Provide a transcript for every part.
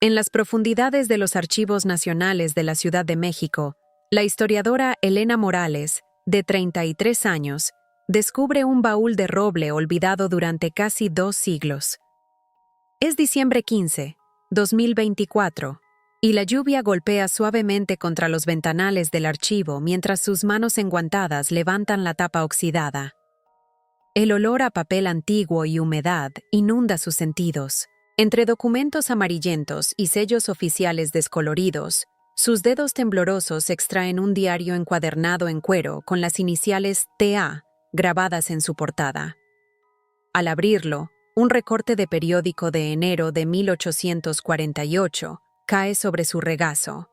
En las profundidades de los archivos nacionales de la Ciudad de México, la historiadora Elena Morales, de 33 años, descubre un baúl de roble olvidado durante casi 2 siglos. Es diciembre 15, 2024, y la lluvia golpea suavemente contra los ventanales del archivo mientras sus manos enguantadas levantan la tapa oxidada. El olor a papel antiguo y humedad inunda sus sentidos. Entre documentos amarillentos y sellos oficiales descoloridos, sus dedos temblorosos extraen un diario encuadernado en cuero con las iniciales TA grabadas en su portada. Al abrirlo, un recorte de periódico de enero de 1848 cae sobre su regazo.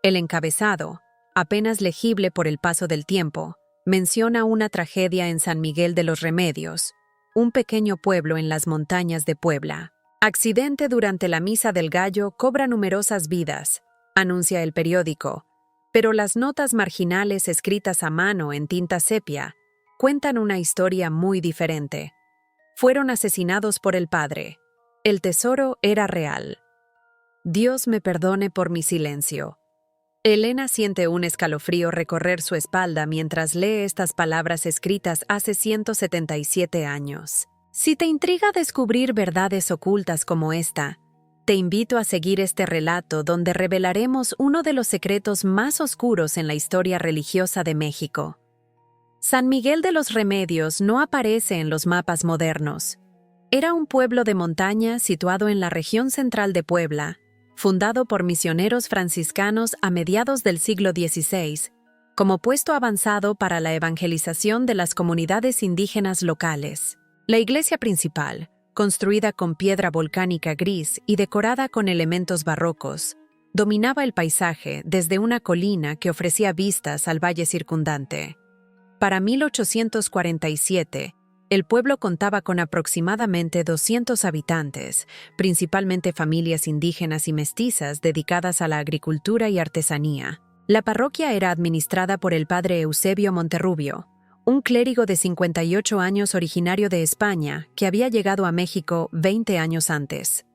El encabezado, apenas legible por el paso del tiempo, menciona una tragedia en San Miguel de los Remedios, un pequeño pueblo en las montañas de Puebla. Accidente durante la Misa del Gallo cobra numerosas vidas, anuncia el periódico, pero las notas marginales escritas a mano en tinta sepia cuentan una historia muy diferente. Fueron asesinados por el padre. El tesoro era real. Dios me perdone por mi silencio. Elena siente un escalofrío recorrer su espalda mientras lee estas palabras escritas hace 177 años. Si te intriga descubrir verdades ocultas como esta, te invito a seguir este relato donde revelaremos uno de los secretos más oscuros en la historia religiosa de México. San Miguel de los Remedios no aparece en los mapas modernos. Era un pueblo de montaña situado en la región central de Puebla, fundado por misioneros franciscanos a mediados del siglo XVI, como puesto avanzado para la evangelización de las comunidades indígenas locales. La iglesia principal, construida con piedra volcánica gris y decorada con elementos barrocos, dominaba el paisaje desde una colina que ofrecía vistas al valle circundante. Para 1847, el pueblo contaba con aproximadamente 200 habitantes, principalmente familias indígenas y mestizas dedicadas a la agricultura y artesanía. La parroquia era administrada por el padre Eusebio Monterrubio, un clérigo de 58 años originario de España que había llegado a México 20 años antes.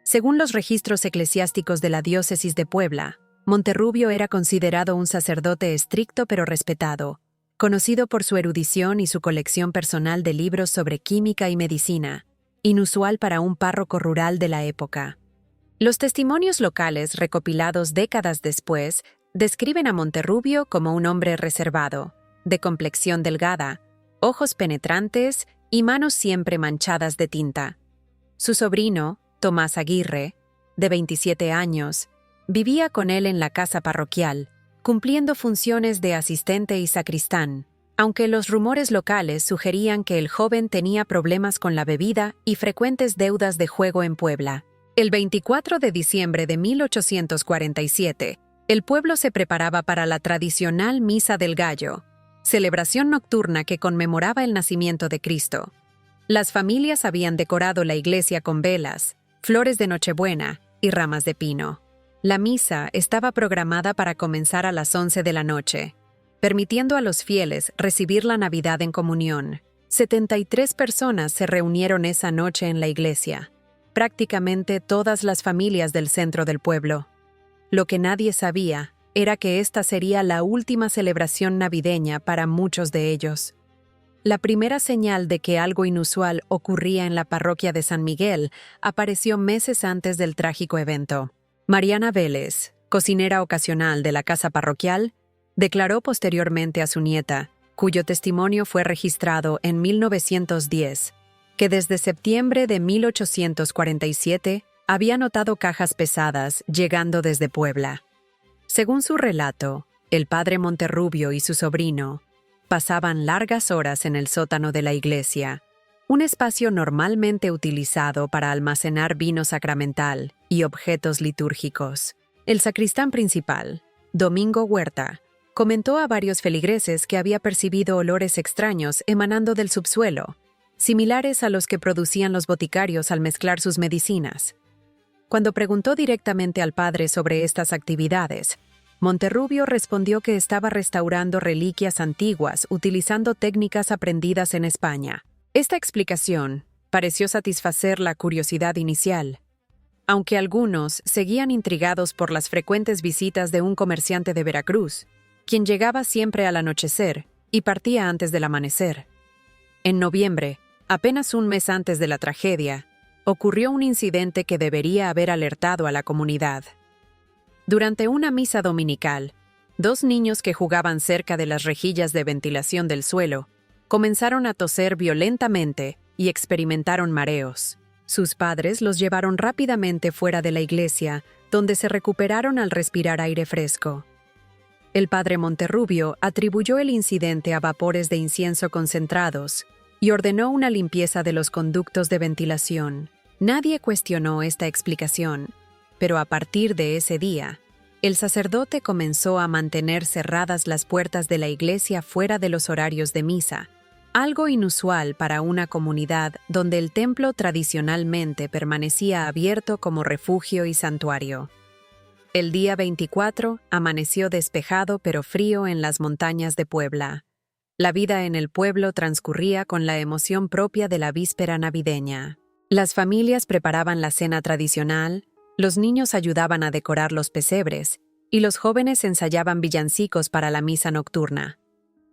Según los registros eclesiásticos de la diócesis de Puebla, Monterrubio era considerado un sacerdote estricto pero respetado, conocido por su erudición y su colección personal de libros sobre química y medicina, inusual para un párroco rural de la época. Los testimonios locales recopilados décadas después describen a Monterrubio como un hombre reservado, de complexión delgada, ojos penetrantes y manos siempre manchadas de tinta. Su sobrino, Tomás Aguirre, de 27 años, vivía con él en la casa parroquial, cumpliendo funciones de asistente y sacristán, aunque los rumores locales sugerían que el joven tenía problemas con la bebida y frecuentes deudas de juego en Puebla. El 24 de diciembre de 1847, el pueblo se preparaba para la tradicional Misa del Gallo, celebración nocturna que conmemoraba el nacimiento de Cristo. Las familias habían decorado la iglesia con velas, flores de Nochebuena y ramas de pino. La misa estaba programada para comenzar a las 11 de la noche, permitiendo a los fieles recibir la Navidad en comunión. 73 personas se reunieron esa noche en la iglesia, prácticamente todas las familias del centro del pueblo. Lo que nadie sabía era que esta sería la última celebración navideña para muchos de ellos. La primera señal de que algo inusual ocurría en la parroquia de San Miguel apareció meses antes del trágico evento. Mariana Vélez, cocinera ocasional de la casa parroquial, declaró posteriormente a su nieta, cuyo testimonio fue registrado en 1910, que desde septiembre de 1847 había notado cajas pesadas llegando desde Puebla. Según su relato, el padre Monterrubio y su sobrino pasaban largas horas en el sótano de la iglesia, un espacio normalmente utilizado para almacenar vino sacramental y objetos litúrgicos. El sacristán principal, Domingo Huerta, comentó a varios feligreses que había percibido olores extraños emanando del subsuelo, similares a los que producían los boticarios al mezclar sus medicinas. Cuando preguntó directamente al padre sobre estas actividades, Monterrubio respondió que estaba restaurando reliquias antiguas utilizando técnicas aprendidas en España. Esta explicación pareció satisfacer la curiosidad inicial. aunque algunos seguían intrigados por las frecuentes visitas de un comerciante de Veracruz, quien llegaba siempre al anochecer y partía antes del amanecer. En noviembre, apenas un mes antes de la tragedia, ocurrió un incidente que debería haber alertado a la comunidad. Durante una misa dominical, 2 niños que jugaban cerca de las rejillas de ventilación del suelo comenzaron a toser violentamente y experimentaron mareos. Sus padres los llevaron rápidamente fuera de la iglesia, donde se recuperaron al respirar aire fresco. El padre Monterrubio atribuyó el incidente a vapores de incienso concentrados y ordenó una limpieza de los conductos de ventilación. Nadie cuestionó esta explicación, pero a partir de ese día, el sacerdote comenzó a mantener cerradas las puertas de la iglesia fuera de los horarios de misa, algo inusual para una comunidad donde el templo tradicionalmente permanecía abierto como refugio y santuario. El día 24 amaneció despejado pero frío en las montañas de Puebla. La vida en el pueblo transcurría con la emoción propia de la víspera navideña. Las familias preparaban la cena tradicional, los niños ayudaban a decorar los pesebres y los jóvenes ensayaban villancicos para la misa nocturna.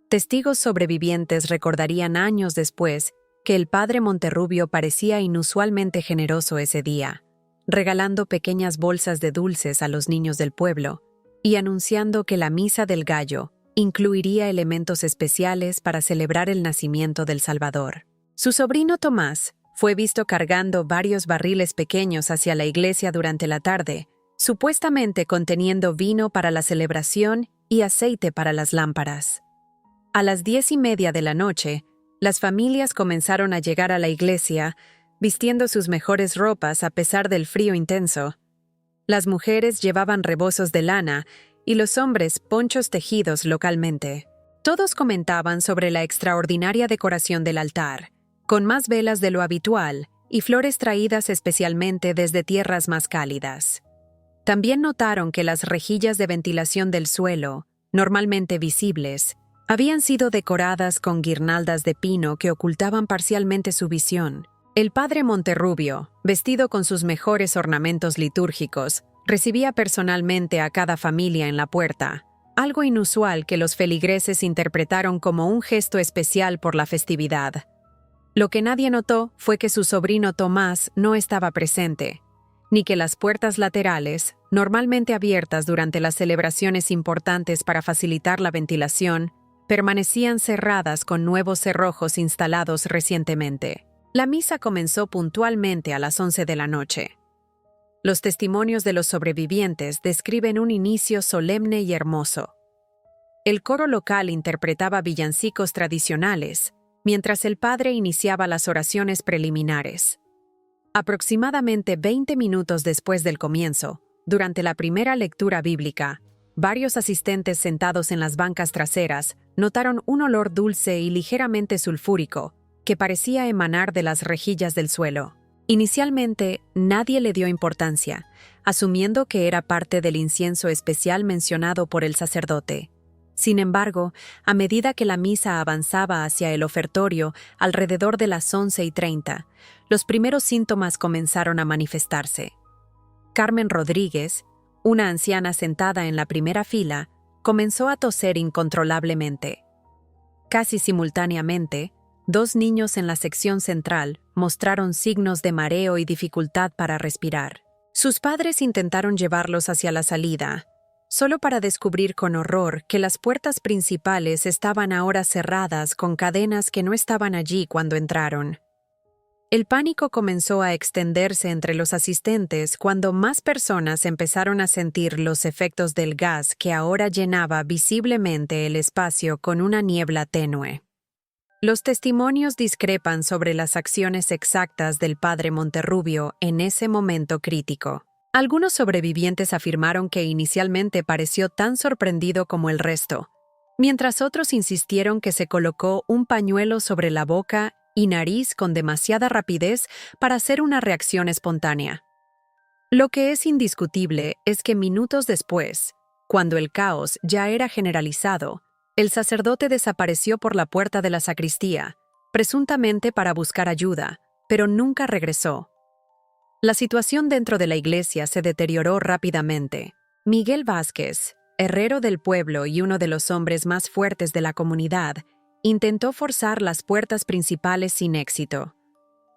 Testigos sobrevivientes recordarían años después que el padre Monterrubio parecía inusualmente generoso ese día, regalando pequeñas bolsas de dulces a los niños del pueblo y anunciando que la misa del gallo incluiría elementos especiales para celebrar el nacimiento del Salvador. Su sobrino Tomás fue visto cargando varios barriles pequeños hacia la iglesia durante la tarde, supuestamente conteniendo vino para la celebración y aceite para las lámparas. A las 10:30 de la noche, las familias comenzaron a llegar a la iglesia, vistiendo sus mejores ropas a pesar del frío intenso. Las mujeres llevaban rebozos de lana y los hombres ponchos tejidos localmente. Todos comentaban sobre la extraordinaria decoración del altar, con más velas de lo habitual y flores traídas especialmente desde tierras más cálidas. También notaron que las rejillas de ventilación del suelo, normalmente visibles, habían sido decoradas con guirnaldas de pino que ocultaban parcialmente su visión. El padre Monterrubio, vestido con sus mejores ornamentos litúrgicos, recibía personalmente a cada familia en la puerta, algo inusual que los feligreses interpretaron como un gesto especial por la festividad. Lo que nadie notó fue que su sobrino Tomás no estaba presente, ni que las puertas laterales, normalmente abiertas durante las celebraciones importantes para facilitar la ventilación, permanecían cerradas con nuevos cerrojos instalados recientemente. La misa comenzó puntualmente a las 11 de la noche. Los testimonios de los sobrevivientes describen un inicio solemne y hermoso. El coro local interpretaba villancicos tradicionales, mientras el padre iniciaba las oraciones preliminares. Aproximadamente 20 minutos después del comienzo, durante la primera lectura bíblica, varios asistentes sentados en las bancas traseras notaron un olor dulce y ligeramente sulfúrico que parecía emanar de las rejillas del suelo. Inicialmente, nadie le dio importancia, asumiendo que era parte del incienso especial mencionado por el sacerdote. Sin embargo, a medida que la misa avanzaba hacia el ofertorio, alrededor de las 11:30, los primeros síntomas comenzaron a manifestarse. Carmen Rodríguez, una anciana sentada en la primera fila, comenzó a toser incontrolablemente. Casi simultáneamente, 2 niños en la sección central mostraron signos de mareo y dificultad para respirar. Sus padres intentaron llevarlos hacia la salida, solo para descubrir con horror que las puertas principales estaban ahora cerradas con cadenas que no estaban allí cuando entraron. El pánico comenzó a extenderse entre los asistentes cuando más personas empezaron a sentir los efectos del gas que ahora llenaba visiblemente el espacio con una niebla tenue. Los testimonios discrepan sobre las acciones exactas del padre Monterrubio en ese momento crítico. Algunos sobrevivientes afirmaron que inicialmente pareció tan sorprendido como el resto, mientras otros insistieron que se colocó un pañuelo sobre la boca y nariz con demasiada rapidez para hacer una reacción espontánea. Lo que es indiscutible es que minutos después, cuando el caos ya era generalizado, el sacerdote desapareció por la puerta de la sacristía, presuntamente para buscar ayuda, pero nunca regresó. La situación dentro de la iglesia se deterioró rápidamente. Miguel Vázquez, herrero del pueblo y uno de los hombres más fuertes de la comunidad, intentó forzar las puertas principales sin éxito.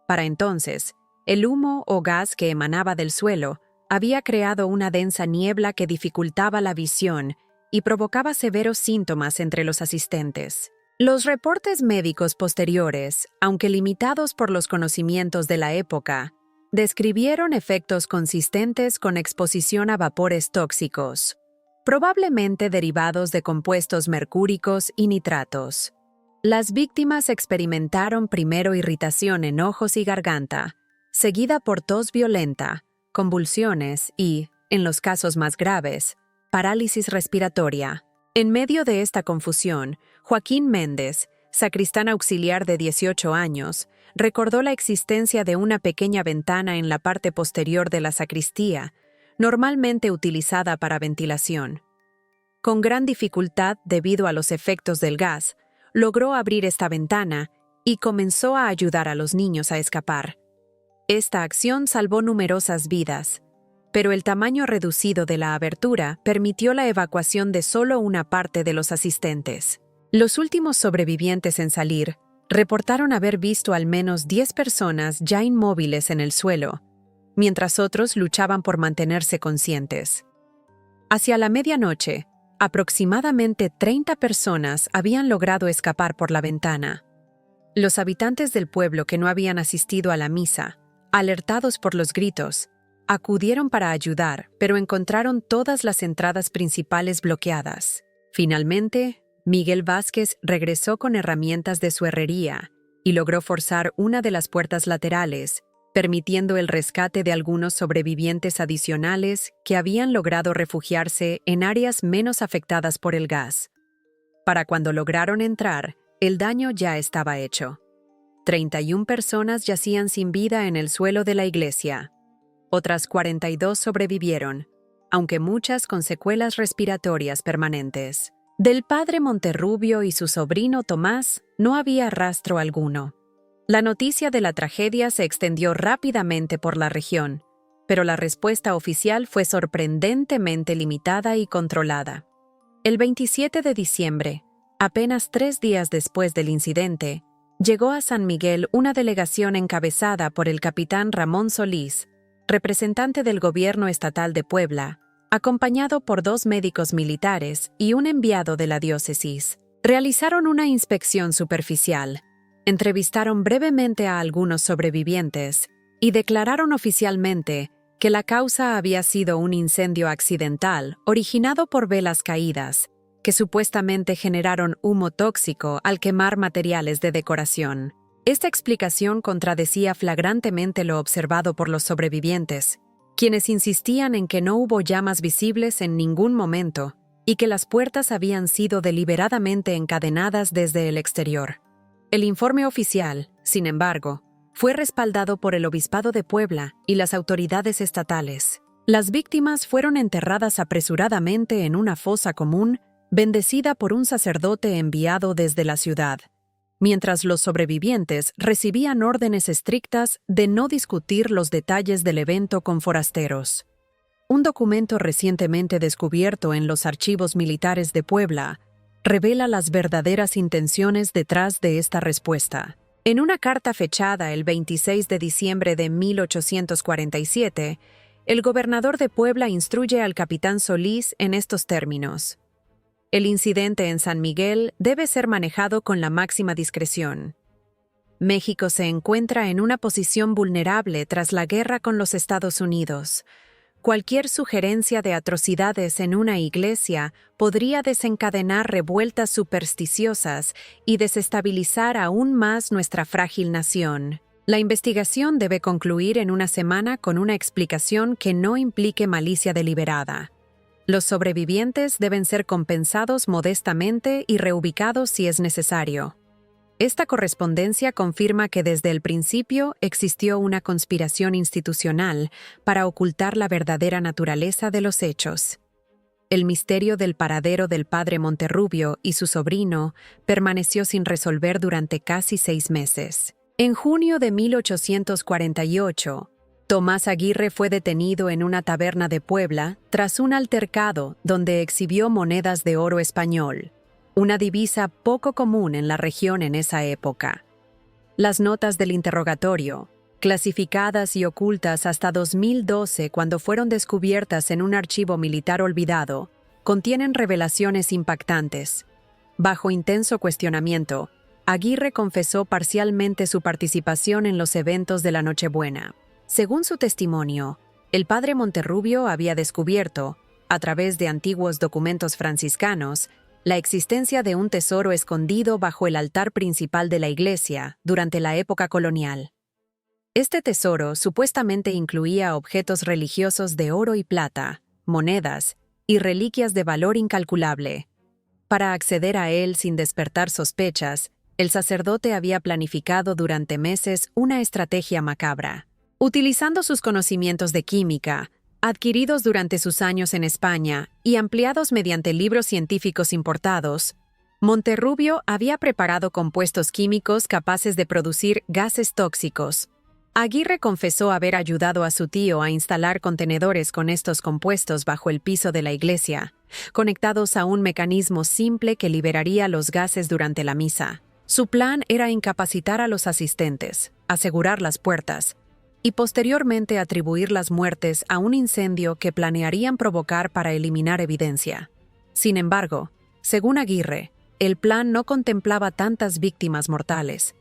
Para entonces, el humo o gas que emanaba del suelo había creado una densa niebla que dificultaba la visión y provocaba severos síntomas entre los asistentes. Los reportes médicos posteriores, aunque limitados por los conocimientos de la época, describieron efectos consistentes con exposición a vapores tóxicos, probablemente derivados de compuestos mercúricos y nitratos. Las víctimas experimentaron primero irritación en ojos y garganta, seguida por tos violenta, convulsiones y, en los casos más graves, parálisis respiratoria. En medio de esta confusión, Joaquín Méndez, sacristán auxiliar de 18 años, recordó la existencia de una pequeña ventana en la parte posterior de la sacristía, normalmente utilizada para ventilación. Con gran dificultad, debido a los efectos del gas, logró abrir esta ventana y comenzó a ayudar a los niños a escapar. Esta acción salvó numerosas vidas, pero el tamaño reducido de la abertura permitió la evacuación de solo una parte de los asistentes. Los últimos sobrevivientes en salir reportaron haber visto al menos 10 personas ya inmóviles en el suelo, mientras otros luchaban por mantenerse conscientes. Hacia la medianoche, aproximadamente 30 personas habían logrado escapar por la ventana. Los habitantes del pueblo que no habían asistido a la misa, alertados por los gritos, acudieron para ayudar, pero encontraron todas las entradas principales bloqueadas. Finalmente, Miguel Vázquez regresó con herramientas de su herrería y logró forzar una de las puertas laterales, permitiendo el rescate de algunos sobrevivientes adicionales que habían logrado refugiarse en áreas menos afectadas por el gas. Para cuando lograron entrar, el daño ya estaba hecho. 31 personas yacían sin vida en el suelo de la iglesia. Otras 42 sobrevivieron, aunque muchas con secuelas respiratorias permanentes. Del padre Monterrubio y su sobrino Tomás no había rastro alguno. La noticia de la tragedia se extendió rápidamente por la región, pero la respuesta oficial fue sorprendentemente limitada y controlada. El 27 de diciembre, apenas 3 días después del incidente, llegó a San Miguel una delegación encabezada por el capitán Ramón Solís, representante del gobierno estatal de Puebla, acompañado por 2 médicos militares y un enviado de la diócesis. Realizaron una inspección superficial, entrevistaron brevemente a algunos sobrevivientes y declararon oficialmente que la causa había sido un incendio accidental originado por velas caídas, que supuestamente generaron humo tóxico al quemar materiales de decoración. Esta explicación contradecía flagrantemente lo observado por los sobrevivientes, quienes insistían en que no hubo llamas visibles en ningún momento y que las puertas habían sido deliberadamente encadenadas desde el exterior. El informe oficial, sin embargo, fue respaldado por el Obispado de Puebla y las autoridades estatales. Las víctimas fueron enterradas apresuradamente en una fosa común, bendecida por un sacerdote enviado desde la ciudad, mientras los sobrevivientes recibían órdenes estrictas de no discutir los detalles del evento con forasteros. Un documento recientemente descubierto en los archivos militares de Puebla revela las verdaderas intenciones detrás de esta respuesta. En una carta fechada el 26 de diciembre de 1847, el gobernador de Puebla instruye al capitán Solís en estos términos: el incidente en San Miguel debe ser manejado con la máxima discreción. México se encuentra en una posición vulnerable tras la guerra con los Estados Unidos. Cualquier sugerencia de atrocidades en una iglesia podría desencadenar revueltas supersticiosas y desestabilizar aún más nuestra frágil nación. La investigación debe concluir en una semana con una explicación que no implique malicia deliberada. Los sobrevivientes deben ser compensados modestamente y reubicados si es necesario. Esta correspondencia confirma que desde el principio existió una conspiración institucional para ocultar la verdadera naturaleza de los hechos. El misterio del paradero del padre Monterrubio y su sobrino permaneció sin resolver durante casi 6 meses. En junio de 1848, Tomás Aguirre fue detenido en una taberna de Puebla tras un altercado donde exhibió monedas de oro español, una divisa poco común en la región en esa época. Las notas del interrogatorio, clasificadas y ocultas hasta 2012 cuando fueron descubiertas en un archivo militar olvidado, contienen revelaciones impactantes. Bajo intenso cuestionamiento, Aguirre confesó parcialmente su participación en los eventos de la Nochebuena. Según su testimonio, el padre Monterrubio había descubierto, a través de antiguos documentos franciscanos, la existencia de un tesoro escondido bajo el altar principal de la iglesia durante la época colonial. Este tesoro supuestamente incluía objetos religiosos de oro y plata, monedas y reliquias de valor incalculable. Para acceder a él sin despertar sospechas, el sacerdote había planificado durante meses una estrategia macabra. Utilizando sus conocimientos de química, adquiridos durante sus años en España y ampliados mediante libros científicos importados, Monterrubio había preparado compuestos químicos capaces de producir gases tóxicos. Aguirre confesó haber ayudado a su tío a instalar contenedores con estos compuestos bajo el piso de la iglesia, conectados a un mecanismo simple que liberaría los gases durante la misa. Su plan era incapacitar a los asistentes, asegurar las puertas, y posteriormente atribuir las muertes a un incendio que planearían provocar para eliminar evidencia. Sin embargo, según Aguirre, el plan no contemplaba tantas víctimas mortales.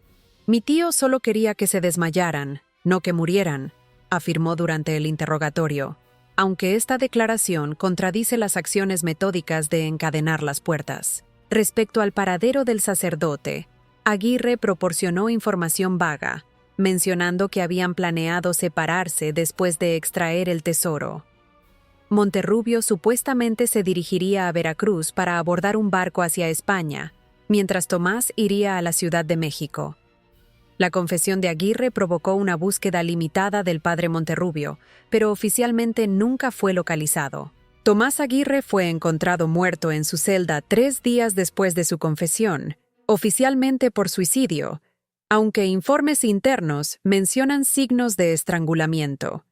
Mi tío solo quería que se desmayaran, no que murieran, afirmó durante el interrogatorio, aunque esta declaración contradice las acciones metódicas de encadenar las puertas. Respecto al paradero del sacerdote, Aguirre proporcionó información vaga, mencionando que habían planeado separarse después de extraer el tesoro. Monterrubio supuestamente se dirigiría a Veracruz para abordar un barco hacia España, mientras Tomás iría a la Ciudad de México. La confesión de Aguirre provocó una búsqueda limitada del padre Monterrubio, pero oficialmente nunca fue localizado. Tomás Aguirre fue encontrado muerto en su celda 3 días después de su confesión, oficialmente por suicidio, aunque informes internos mencionan signos de estrangulamiento.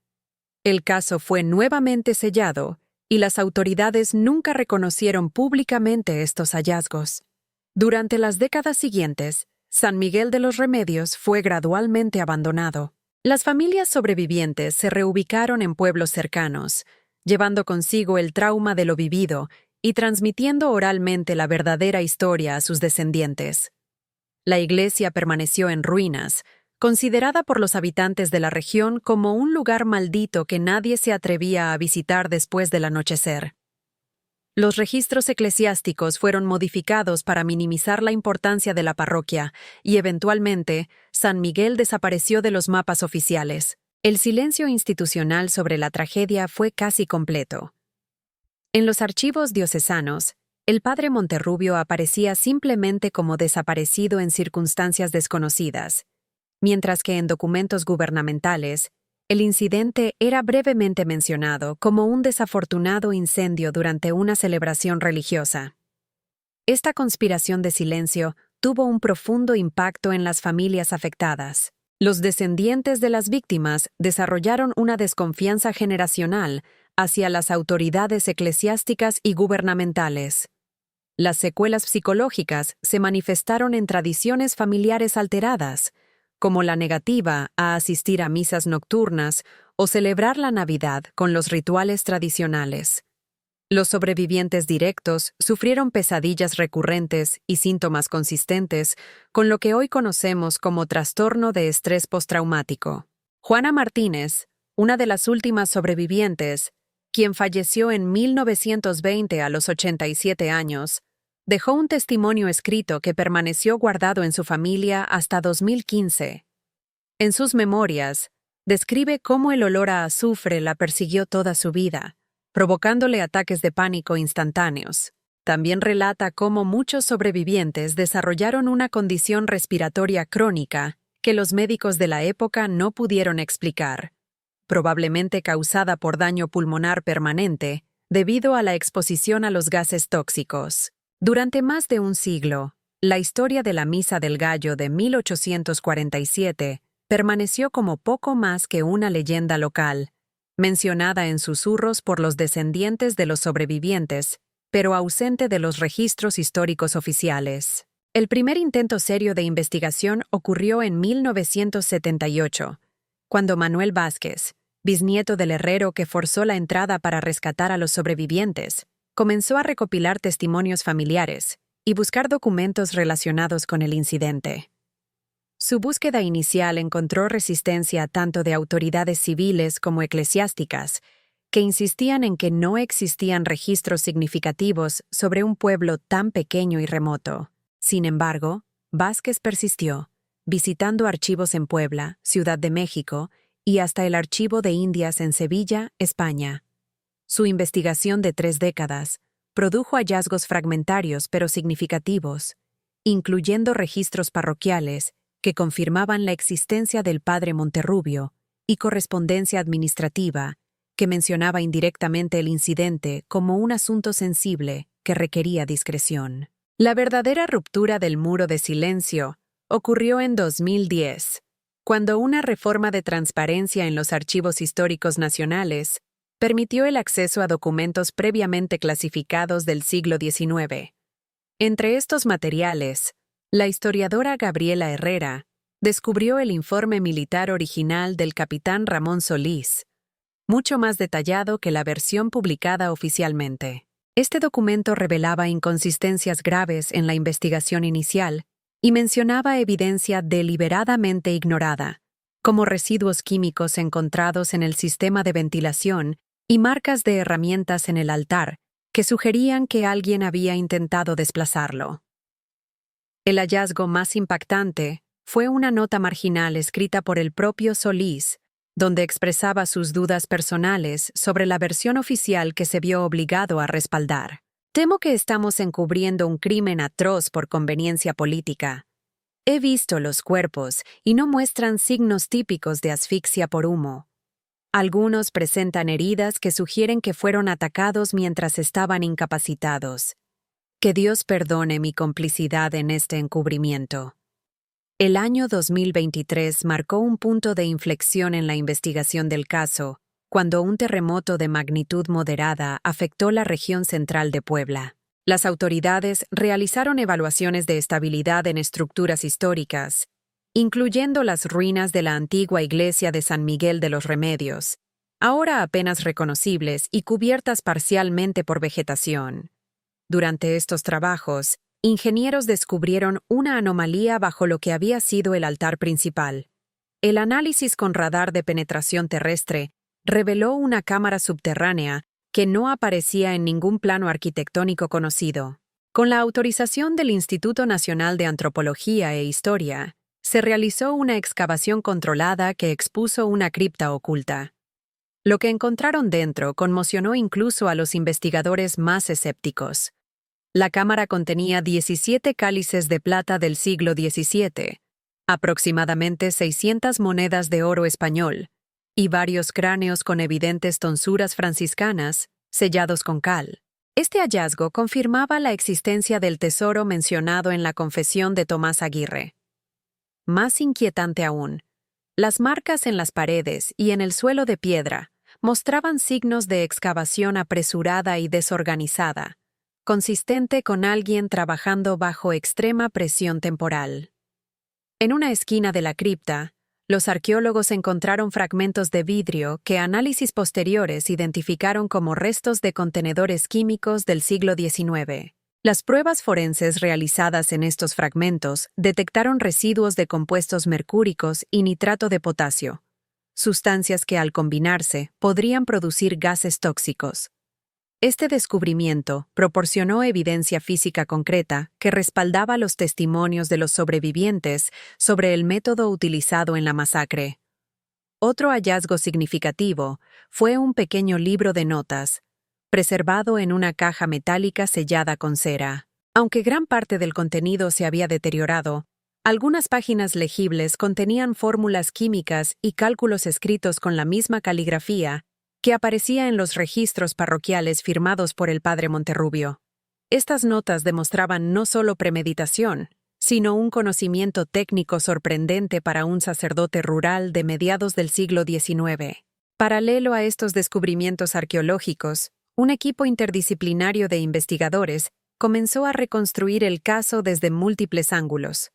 El caso fue nuevamente sellado y las autoridades nunca reconocieron públicamente estos hallazgos. Durante las décadas siguientes, San Miguel de los Remedios fue gradualmente abandonado. Las familias sobrevivientes se reubicaron en pueblos cercanos, llevando consigo el trauma de lo vivido y transmitiendo oralmente la verdadera historia a sus descendientes. La iglesia permaneció en ruinas, considerada por los habitantes de la región como un lugar maldito que nadie se atrevía a visitar después del anochecer. Los registros eclesiásticos fueron modificados para minimizar la importancia de la parroquia y, eventualmente, San Miguel desapareció de los mapas oficiales. El silencio institucional sobre la tragedia fue casi completo. En los archivos diocesanos, el padre Monterrubio aparecía simplemente como desaparecido en circunstancias desconocidas, mientras que en documentos gubernamentales, el incidente era brevemente mencionado como un desafortunado incendio durante una celebración religiosa. Esta conspiración de silencio tuvo un profundo impacto en las familias afectadas. Los descendientes de las víctimas desarrollaron una desconfianza generacional hacia las autoridades eclesiásticas y gubernamentales. Las secuelas psicológicas se manifestaron en tradiciones familiares alteradas, como la negativa a asistir a misas nocturnas o celebrar la Navidad con los rituales tradicionales. Los sobrevivientes directos sufrieron pesadillas recurrentes y síntomas consistentes con lo que hoy conocemos como trastorno de estrés postraumático. Juana Martínez, una de las últimas sobrevivientes, quien falleció en 1920 a los 87 años, dejó un testimonio escrito que permaneció guardado en su familia hasta 2015. En sus memorias, describe cómo el olor a azufre la persiguió toda su vida, provocándole ataques de pánico instantáneos. También relata cómo muchos sobrevivientes desarrollaron una condición respiratoria crónica que los médicos de la época no pudieron explicar, probablemente causada por daño pulmonar permanente debido a la exposición a los gases tóxicos. Durante más de un siglo, la historia de la Misa del Gallo de 1847 permaneció como poco más que una leyenda local, mencionada en susurros por los descendientes de los sobrevivientes, pero ausente de los registros históricos oficiales. El primer intento serio de investigación ocurrió en 1978, cuando Manuel Vázquez, bisnieto del herrero que forzó la entrada para rescatar a los sobrevivientes, comenzó a recopilar testimonios familiares y buscar documentos relacionados con el incidente. Su búsqueda inicial encontró resistencia tanto de autoridades civiles como eclesiásticas, que insistían en que no existían registros significativos sobre un pueblo tan pequeño y remoto. Sin embargo, Vázquez persistió, visitando archivos en Puebla, Ciudad de México y hasta el Archivo de Indias en Sevilla, España. Su investigación de 3 décadas produjo hallazgos fragmentarios pero significativos, incluyendo registros parroquiales que confirmaban la existencia del padre Monterrubio y correspondencia administrativa que mencionaba indirectamente el incidente como un asunto sensible que requería discreción. La verdadera ruptura del muro de silencio ocurrió en 2010, cuando una reforma de transparencia en los archivos históricos nacionales permitió el acceso a documentos previamente clasificados del siglo XIX. Entre estos materiales, la historiadora Gabriela Herrera descubrió el informe militar original del capitán Ramón Solís, mucho más detallado que la versión publicada oficialmente. Este documento revelaba inconsistencias graves en la investigación inicial y mencionaba evidencia deliberadamente ignorada, como residuos químicos encontrados en el sistema de ventilación y marcas de herramientas en el altar que sugerían que alguien había intentado desplazarlo. El hallazgo más impactante fue una nota marginal escrita por el propio Solís, donde expresaba sus dudas personales sobre la versión oficial que se vio obligado a respaldar. Temo que estamos encubriendo un crimen atroz por conveniencia política. He visto los cuerpos y no muestran signos típicos de asfixia por humo. Algunos presentan heridas que sugieren que fueron atacados mientras estaban incapacitados. Que Dios perdone mi complicidad en este encubrimiento. El año 2023 marcó un punto de inflexión en la investigación del caso, cuando un terremoto de magnitud moderada afectó la región central de Puebla. Las autoridades realizaron evaluaciones de estabilidad en estructuras históricas, incluyendo las ruinas de la antigua iglesia de San Miguel de los Remedios, ahora apenas reconocibles y cubiertas parcialmente por vegetación. Durante estos trabajos, ingenieros descubrieron una anomalía bajo lo que había sido el altar principal. El análisis con radar de penetración terrestre reveló una cámara subterránea que no aparecía en ningún plano arquitectónico conocido. Con la autorización del Instituto Nacional de Antropología e Historia, se realizó una excavación controlada que expuso una cripta oculta. Lo que encontraron dentro conmocionó incluso a los investigadores más escépticos. La cámara contenía 17 cálices de plata del siglo XVII, aproximadamente 600 monedas de oro español, y varios cráneos con evidentes tonsuras franciscanas, sellados con cal. Este hallazgo confirmaba la existencia del tesoro mencionado en la confesión de Tomás Aguirre. Más inquietante aún, las marcas en las paredes y en el suelo de piedra mostraban signos de excavación apresurada y desorganizada, consistente con alguien trabajando bajo extrema presión temporal. En una esquina de la cripta, los arqueólogos encontraron fragmentos de vidrio que análisis posteriores identificaron como restos de contenedores químicos del siglo XIX. Las pruebas forenses realizadas en estos fragmentos detectaron residuos de compuestos mercúricos y nitrato de potasio, sustancias que al combinarse podrían producir gases tóxicos. Este descubrimiento proporcionó evidencia física concreta que respaldaba los testimonios de los sobrevivientes sobre el método utilizado en la masacre. Otro hallazgo significativo fue un pequeño libro de notas, preservado en una caja metálica sellada con cera. Aunque gran parte del contenido se había deteriorado, algunas páginas legibles contenían fórmulas químicas y cálculos escritos con la misma caligrafía que aparecía en los registros parroquiales firmados por el padre Monterrubio. Estas notas demostraban no solo premeditación, sino un conocimiento técnico sorprendente para un sacerdote rural de mediados del siglo XIX. Paralelo a estos descubrimientos arqueológicos, un equipo interdisciplinario de investigadores comenzó a reconstruir el caso desde múltiples ángulos.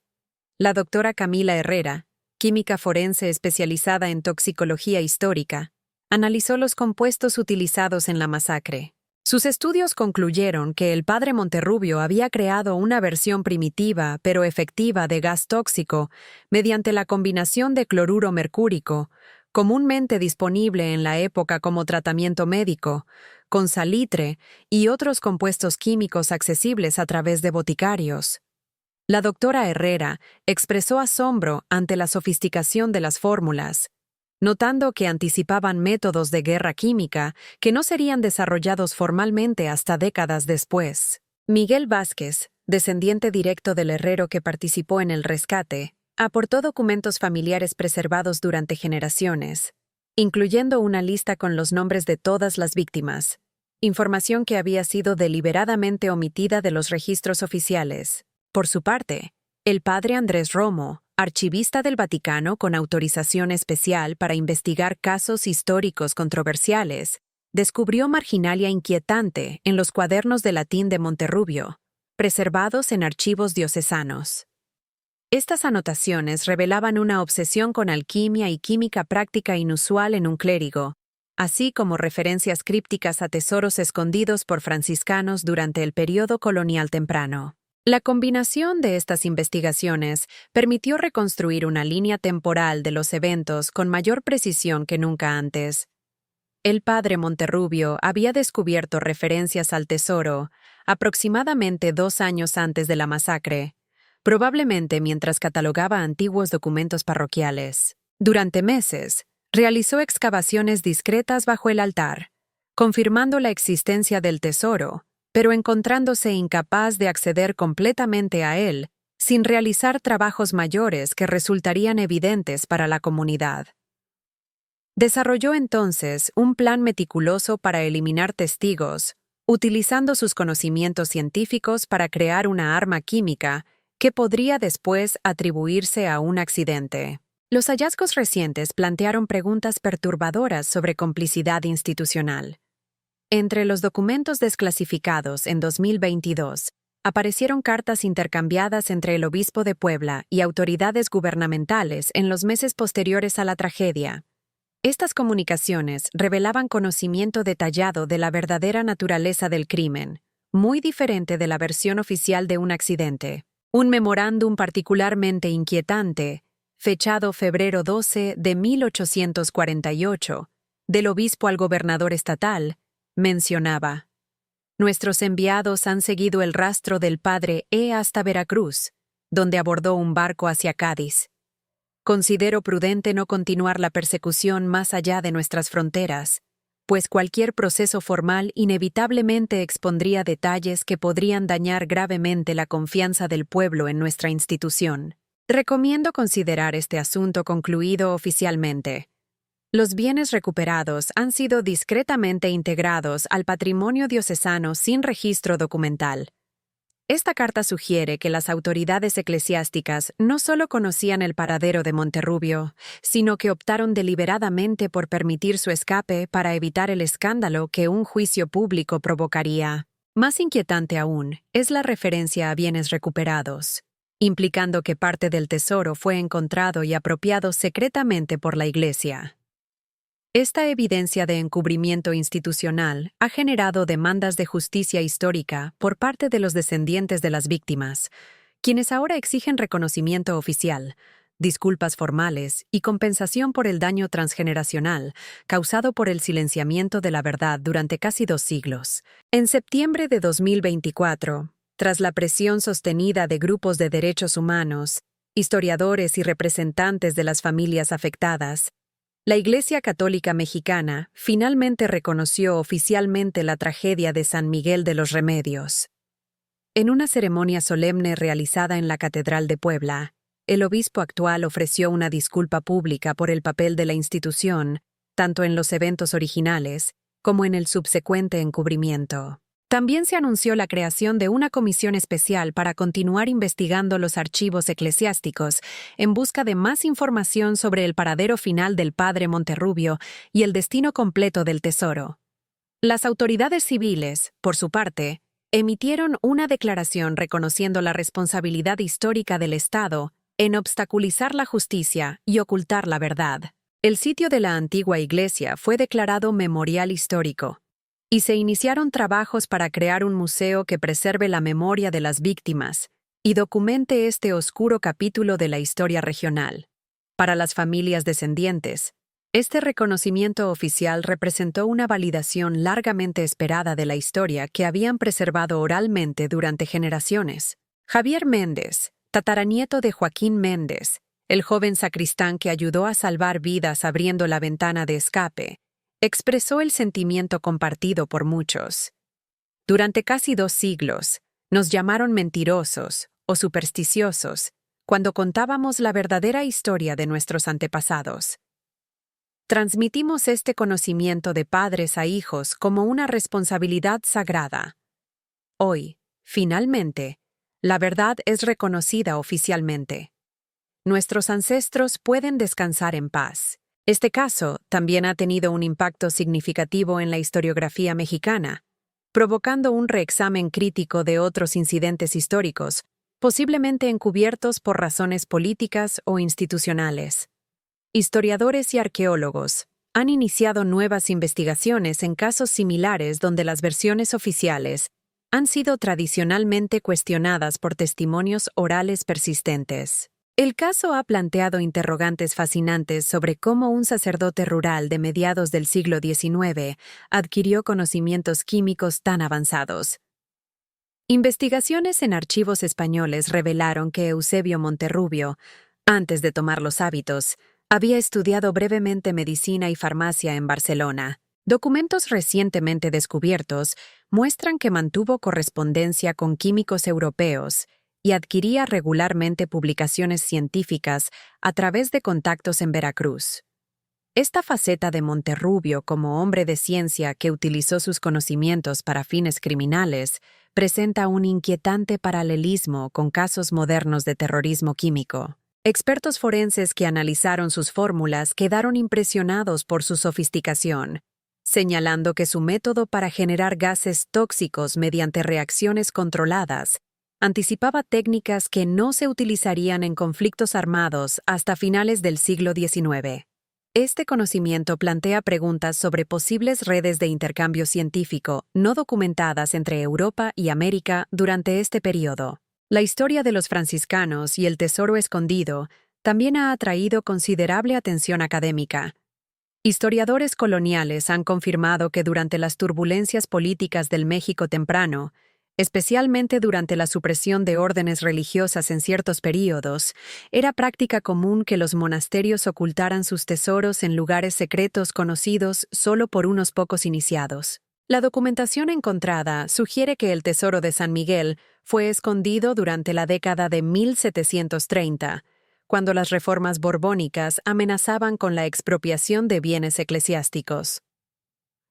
La doctora Camila Herrera, química forense especializada en toxicología histórica, analizó los compuestos utilizados en la masacre. Sus estudios concluyeron que el padre Monterrubio había creado una versión primitiva pero efectiva de gas tóxico mediante la combinación de cloruro mercúrico, comúnmente disponible en la época como tratamiento médico, con salitre y otros compuestos químicos accesibles a través de boticarios. La doctora Herrera expresó asombro ante la sofisticación de las fórmulas, notando que anticipaban métodos de guerra química que no serían desarrollados formalmente hasta décadas después. Miguel Vázquez, descendiente directo del herrero que participó en el rescate, aportó documentos familiares preservados durante generaciones, incluyendo una lista con los nombres de todas las víctimas, información que había sido deliberadamente omitida de los registros oficiales. Por su parte, el padre Andrés Romo, archivista del Vaticano con autorización especial para investigar casos históricos controversiales, descubrió marginalia inquietante en los cuadernos de latín de Monterrubio, preservados en archivos diocesanos. Estas anotaciones revelaban una obsesión con alquimia y química práctica inusual en un clérigo, así como referencias crípticas a tesoros escondidos por franciscanos durante el período colonial temprano. La combinación de estas investigaciones permitió reconstruir una línea temporal de los eventos con mayor precisión que nunca antes. El padre Monterrubio había descubierto referencias al tesoro aproximadamente 2 años antes de la masacre, probablemente mientras catalogaba antiguos documentos parroquiales. Durante meses, realizó excavaciones discretas bajo el altar, confirmando la existencia del tesoro, pero encontrándose incapaz de acceder completamente a él, sin realizar trabajos mayores que resultarían evidentes para la comunidad. Desarrolló entonces un plan meticuloso para eliminar testigos, utilizando sus conocimientos científicos para crear una arma química que podría después atribuirse a un accidente. Los hallazgos recientes plantearon preguntas perturbadoras sobre complicidad institucional. Entre los documentos desclasificados en 2022, aparecieron cartas intercambiadas entre el obispo de Puebla y autoridades gubernamentales en los meses posteriores a la tragedia. Estas comunicaciones revelaban conocimiento detallado de la verdadera naturaleza del crimen, muy diferente de la versión oficial de un accidente. Un memorándum particularmente inquietante, fechado febrero 12 de 1848, del obispo al gobernador estatal, mencionaba: «Nuestros enviados han seguido el rastro del padre E hasta Veracruz, donde abordó un barco hacia Cádiz. Considero prudente no continuar la persecución más allá de nuestras fronteras, pues cualquier proceso formal inevitablemente expondría detalles que podrían dañar gravemente la confianza del pueblo en nuestra institución. Recomiendo considerar este asunto concluido oficialmente. Los bienes recuperados han sido discretamente integrados al patrimonio diocesano sin registro documental». Esta carta sugiere que las autoridades eclesiásticas no solo conocían el paradero de Monterrubio, sino que optaron deliberadamente por permitir su escape para evitar el escándalo que un juicio público provocaría. Más inquietante aún es la referencia a bienes recuperados, implicando que parte del tesoro fue encontrado y apropiado secretamente por la Iglesia. Esta evidencia de encubrimiento institucional ha generado demandas de justicia histórica por parte de los descendientes de las víctimas, quienes ahora exigen reconocimiento oficial, disculpas formales y compensación por el daño transgeneracional causado por el silenciamiento de la verdad durante casi 2 siglos. En septiembre de 2024, tras la presión sostenida de grupos de derechos humanos, historiadores y representantes de las familias afectadas, la Iglesia Católica Mexicana finalmente reconoció oficialmente la tragedia de San Miguel de los Remedios. En una ceremonia solemne realizada en la Catedral de Puebla, el obispo actual ofreció una disculpa pública por el papel de la institución, tanto en los eventos originales como en el subsecuente encubrimiento. También se anunció la creación de una comisión especial para continuar investigando los archivos eclesiásticos en busca de más información sobre el paradero final del padre Monterrubio y el destino completo del tesoro. Las autoridades civiles, por su parte, emitieron una declaración reconociendo la responsabilidad histórica del Estado en obstaculizar la justicia y ocultar la verdad. El sitio de la antigua iglesia fue declarado memorial histórico, y se iniciaron trabajos para crear un museo que preserve la memoria de las víctimas y documente este oscuro capítulo de la historia regional. Para las familias descendientes, este reconocimiento oficial representó una validación largamente esperada de la historia que habían preservado oralmente durante generaciones. Javier Méndez, tataranieto de Joaquín Méndez, el joven sacristán que ayudó a salvar vidas abriendo la ventana de escape, expresó el sentimiento compartido por muchos. Durante casi 2 siglos, nos llamaron mentirosos o supersticiosos cuando contábamos la verdadera historia de nuestros antepasados. Transmitimos este conocimiento de padres a hijos como una responsabilidad sagrada. Hoy, finalmente, la verdad es reconocida oficialmente. Nuestros ancestros pueden descansar en paz. Este caso también ha tenido un impacto significativo en la historiografía mexicana, provocando un reexamen crítico de otros incidentes históricos, posiblemente encubiertos por razones políticas o institucionales. Historiadores y arqueólogos han iniciado nuevas investigaciones en casos similares donde las versiones oficiales han sido tradicionalmente cuestionadas por testimonios orales persistentes. El caso ha planteado interrogantes fascinantes sobre cómo un sacerdote rural de mediados del siglo XIX adquirió conocimientos químicos tan avanzados. Investigaciones en archivos españoles revelaron que Eusebio Monterrubio, antes de tomar los hábitos, había estudiado brevemente medicina y farmacia en Barcelona. Documentos recientemente descubiertos muestran que mantuvo correspondencia con químicos europeos y adquiría regularmente publicaciones científicas a través de contactos en Veracruz. Esta faceta de Monterrubio como hombre de ciencia que utilizó sus conocimientos para fines criminales presenta un inquietante paralelismo con casos modernos de terrorismo químico. Expertos forenses que analizaron sus fórmulas quedaron impresionados por su sofisticación, señalando que su método para generar gases tóxicos mediante reacciones controladas anticipaba técnicas que no se utilizarían en conflictos armados hasta finales del siglo XIX. Este conocimiento plantea preguntas sobre posibles redes de intercambio científico no documentadas entre Europa y América durante este periodo. La historia de los franciscanos y el tesoro escondido también ha atraído considerable atención académica. Historiadores coloniales han confirmado que durante las turbulencias políticas del México temprano, especialmente durante la supresión de órdenes religiosas en ciertos períodos, era práctica común que los monasterios ocultaran sus tesoros en lugares secretos conocidos solo por unos pocos iniciados. La documentación encontrada sugiere que el tesoro de San Miguel fue escondido durante la década de 1730, cuando las reformas borbónicas amenazaban con la expropiación de bienes eclesiásticos.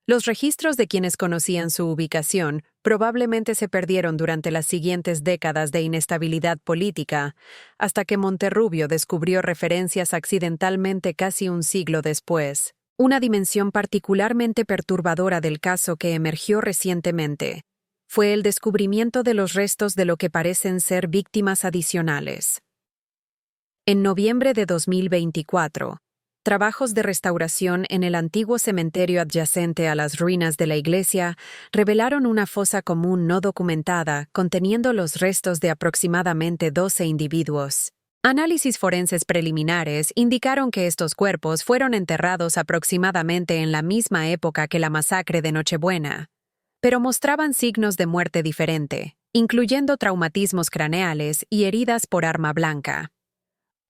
Los registros de quienes conocían su ubicación probablemente se perdieron durante las siguientes décadas de inestabilidad política, hasta que Monterrubio descubrió referencias accidentalmente casi un siglo después. Una dimensión particularmente perturbadora del caso que emergió recientemente fue el descubrimiento de los restos de lo que parecen ser víctimas adicionales. En noviembre de 2024, trabajos de restauración en el antiguo cementerio adyacente a las ruinas de la iglesia revelaron una fosa común no documentada conteniendo los restos de aproximadamente 12 individuos. Análisis forenses preliminares indicaron que estos cuerpos fueron enterrados aproximadamente en la misma época que la masacre de Nochebuena, pero mostraban signos de muerte diferente, incluyendo traumatismos craneales y heridas por arma blanca.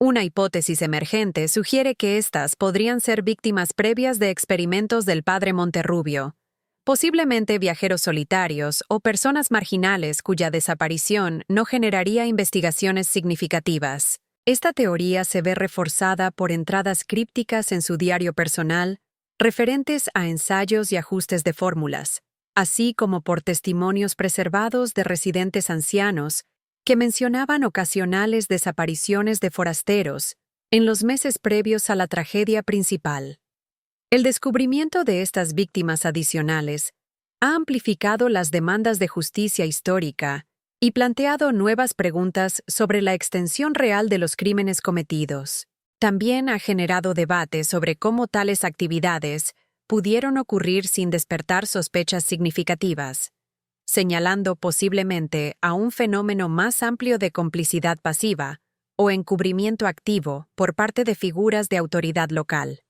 Una hipótesis emergente sugiere que estas podrían ser víctimas previas de experimentos del padre Monterrubio, posiblemente viajeros solitarios o personas marginales cuya desaparición no generaría investigaciones significativas. Esta teoría se ve reforzada por entradas crípticas en su diario personal, referentes a ensayos y ajustes de fórmulas, así como por testimonios preservados de residentes ancianos que mencionaban ocasionales desapariciones de forasteros en los meses previos a la tragedia principal. El descubrimiento de estas víctimas adicionales ha amplificado las demandas de justicia histórica y planteado nuevas preguntas sobre la extensión real de los crímenes cometidos. También ha generado debate sobre cómo tales actividades pudieron ocurrir sin despertar sospechas significativas, señalando posiblemente a un fenómeno más amplio de complicidad pasiva o encubrimiento activo por parte de figuras de autoridad local.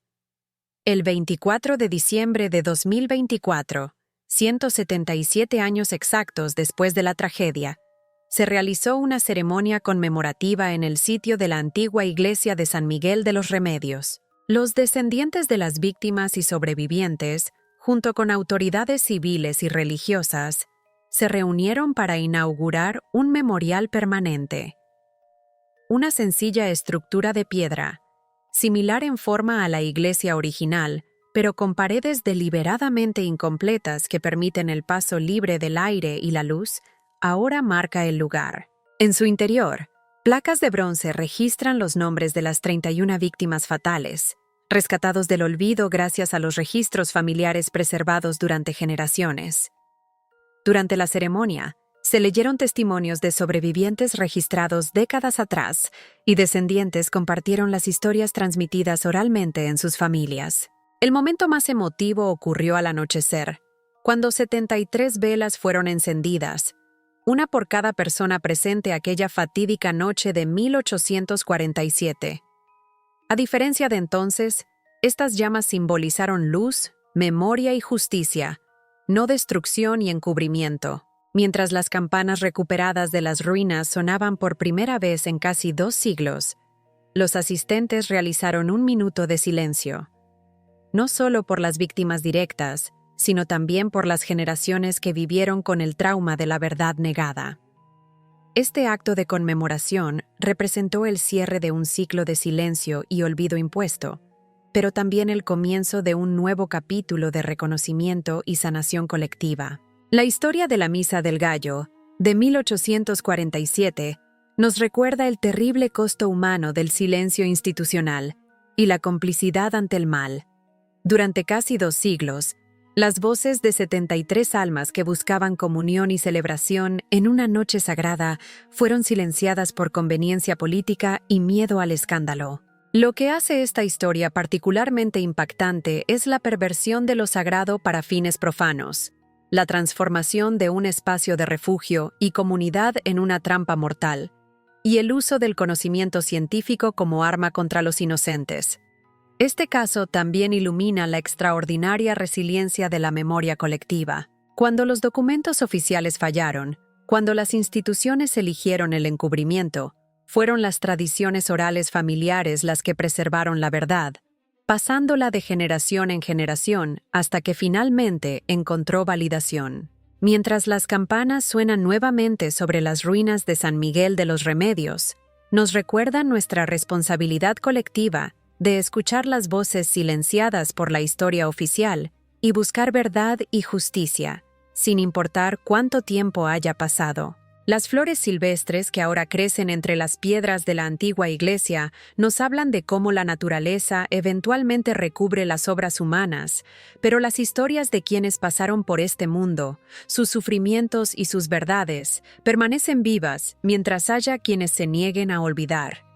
El 24 de diciembre de 2024, 177 años exactos después de la tragedia, se realizó una ceremonia conmemorativa en el sitio de la antigua iglesia de San Miguel de los Remedios. Los descendientes de las víctimas y sobrevivientes, junto con autoridades civiles y religiosas, se reunieron para inaugurar un memorial permanente. Una sencilla estructura de piedra, similar en forma a la iglesia original, pero con paredes deliberadamente incompletas que permiten el paso libre del aire y la luz, ahora marca el lugar. En su interior, placas de bronce registran los nombres de las 31 víctimas fatales, rescatados del olvido gracias a los registros familiares preservados durante generaciones. Durante la ceremonia, se leyeron testimonios de sobrevivientes registrados décadas atrás y descendientes compartieron las historias transmitidas oralmente en sus familias. El momento más emotivo ocurrió al anochecer, cuando 73 velas fueron encendidas, una por cada persona presente aquella fatídica noche de 1847. A diferencia de entonces, estas llamas simbolizaron luz, memoria y justicia, no destrucción y encubrimiento. Mientras las campanas recuperadas de las ruinas sonaban por primera vez en casi 2 siglos, los asistentes realizaron un minuto de silencio. No solo por las víctimas directas, sino también por las generaciones que vivieron con el trauma de la verdad negada. Este acto de conmemoración representó el cierre de un ciclo de silencio y olvido impuesto, pero también el comienzo de un nuevo capítulo de reconocimiento y sanación colectiva. La historia de la Misa del Gallo, de 1847, nos recuerda el terrible costo humano del silencio institucional y la complicidad ante el mal. Durante casi 2 siglos, las voces de 73 almas que buscaban comunión y celebración en una noche sagrada fueron silenciadas por conveniencia política y miedo al escándalo. Lo que hace esta historia particularmente impactante es la perversión de lo sagrado para fines profanos, la transformación de un espacio de refugio y comunidad en una trampa mortal, y el uso del conocimiento científico como arma contra los inocentes. Este caso también ilumina la extraordinaria resiliencia de la memoria colectiva. Cuando los documentos oficiales fallaron, cuando las instituciones eligieron el encubrimiento, fueron las tradiciones orales familiares las que preservaron la verdad, pasándola de generación en generación hasta que finalmente encontró validación. Mientras las campanas suenan nuevamente sobre las ruinas de San Miguel de los Remedios, nos recuerdan nuestra responsabilidad colectiva de escuchar las voces silenciadas por la historia oficial y buscar verdad y justicia, sin importar cuánto tiempo haya pasado. Las flores silvestres que ahora crecen entre las piedras de la antigua iglesia nos hablan de cómo la naturaleza eventualmente recubre las obras humanas, pero las historias de quienes pasaron por este mundo, sus sufrimientos y sus verdades, permanecen vivas mientras haya quienes se nieguen a olvidar.